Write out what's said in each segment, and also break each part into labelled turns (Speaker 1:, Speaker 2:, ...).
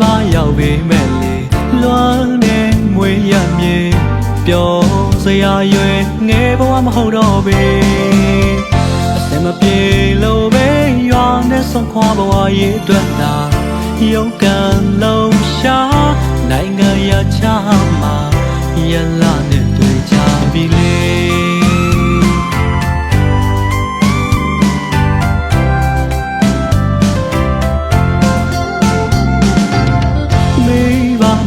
Speaker 1: ပါရောက်ပေမဲ့လေလွမ်းနေမွေးရမြေပျော်စရာရွယ်ငယ်ဘဝမဟုတ်တော့ပေအစင်မပြေလို့ပဲရွာနဲ့ဆုံးခွာဘဝရဲ့အတွက်သာရုန်းကန်လုံးရှာနိုင်ငံရချမှာရလာနဲ့တွေ့ကြပြီလေ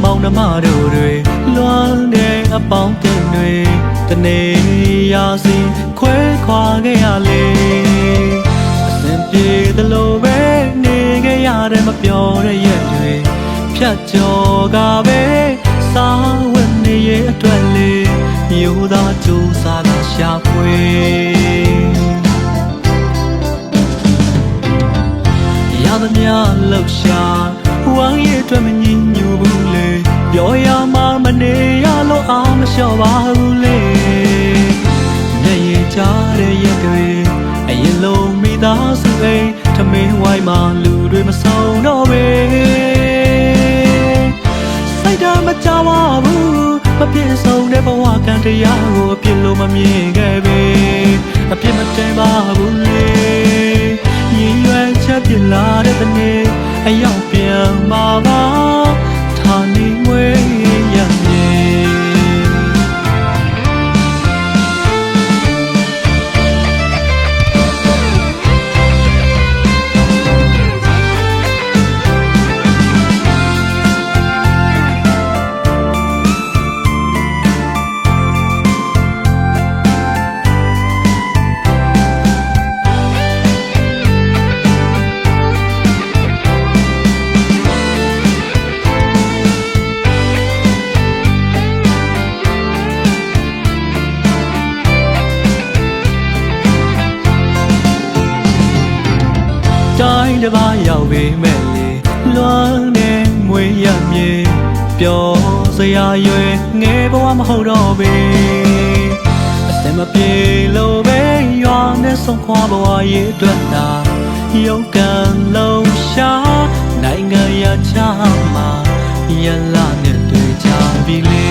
Speaker 1: မောင်နှမတို့တွေလွမ်းတဲ့အပေါင်းတင်တွေတနေ့ရာစီခွဲခွာခဲ့ရလေအစင်ပြေသလိုပဲနေခဲ့ရတဲ့မပြောတဲ့ရက်တွေဖြတ်ကျော်ကပဲစားဝတ်နေရဲ့အတွက်လေမျိုးသားကြိုးစားတာရှာဖွေရသမျှလှုပ်ရှားဝမ်းရည်အတွက်မငြင်းညူဘူးလေပြောရမှာမနေရလို့အောင်မလျှော့ပါဘူးလေနေရကြတဲ့ရက်တွေအရင်လုံးမိသားစုအိမ်ထမင်းဝိုင်းမှာလူတွေမဆောင်တော့ပဲစိတ်ဓာတ်မကြပါဘူးမပြည့်စုံတဲ့ဘဝကံတရားကိုအပြစ်လို့မမြင်ခဲ့ပဲအပြစ်မတင်ပါဘူးလေရည်ရွယ်ချက်ပြလာတဲ့တနေ့အရောက်ပြန်มาပါထာနေမွေးရမြေတိုင်းတစ်ပါးရောက်ပေမဲ့လေလွမ်းနေမွေးရမြေပျော်စရာရွယ်ငယ်ဘဝမဟုတ်တော့ပေအစင်မပြေလို့ပဲရွာနဲ့ဆုံးခွာဘဝရဲ့အတွက်သာရုန်းကန်လုံးရှာနိုင်ငံရချမှာရလာနဲ့တွေ့ကြပြီလေ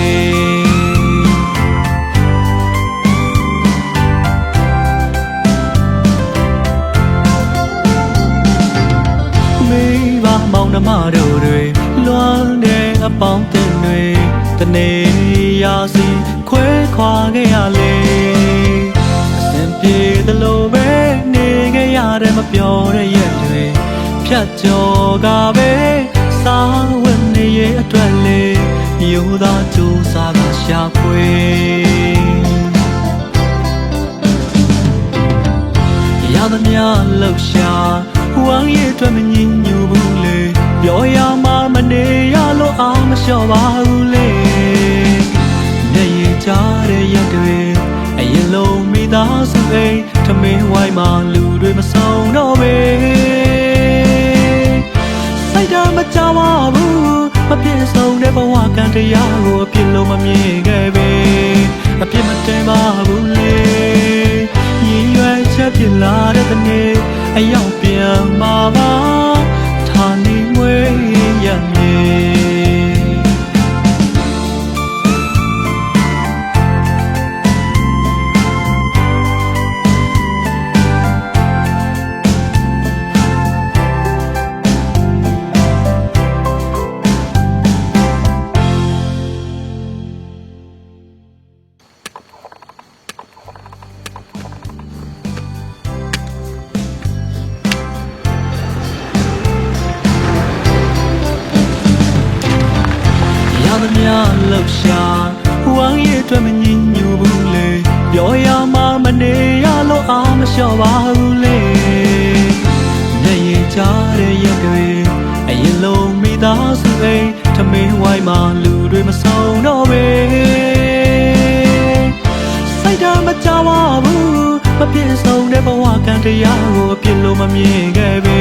Speaker 1: မောင်နှမတို့တွေလွမ်းတဲ့အပေါင်းတင်တွေတနေ့ရာစီခွဲခွာခဲ့ရလေအစင်ပြေသလိုပဲနေခဲ့ရတဲ့မပြောတဲ့ရက်တွေဖြတ်ကျော်ကပဲစားဝတ်နေရဲ့အတွက်လေမျိုးသားကြိုးစားတာရှာဖွေရသမျှလှုပ်ရှားဝမ်းရည်အတွက်မငြင်းညူဘူးလေပြောရမှာမနေရလို့အောင်မလျှော့ပါဘူးလေနေရကြတဲ့ရက်တွေအရင်လုံးမိသားစုအိမ်ထမင်းဝိုင်းမှာလူတွေမဆောင်တော့ပဲစိတ်ဓာတ်မကြပါဘူးမပြည့်စုံတဲ့ဘဝကံတရားကိုအပြစ်လို့မမြင်ခဲ့ပဲအပြစ်မတင်ပါဘူးလေရည်ရွယ်ချက်ပြလာတဲ့တနေ့အရောက်ပြန်มาပါထာနေမွေးရမြေလှုပ်ရှားဝမ်းရည်အတွက်မငြင်းညူဘူးလေပြောရမှာမနေရလို့အောင်မလျှော့ပါဘူးလေနေရကြတဲ့ရက်တွေအရင်လုံးမိသားစုအိမ်ထမင်းဝိုင်းမှာလူတွေမဆောင်တော့ပဲစိတ်ဓာတ်မကြပါဘူးမပြည့်စုံတဲ့ဘဝကံတရားကိုအပြစ်လို့မမြင်ခဲ့ပဲ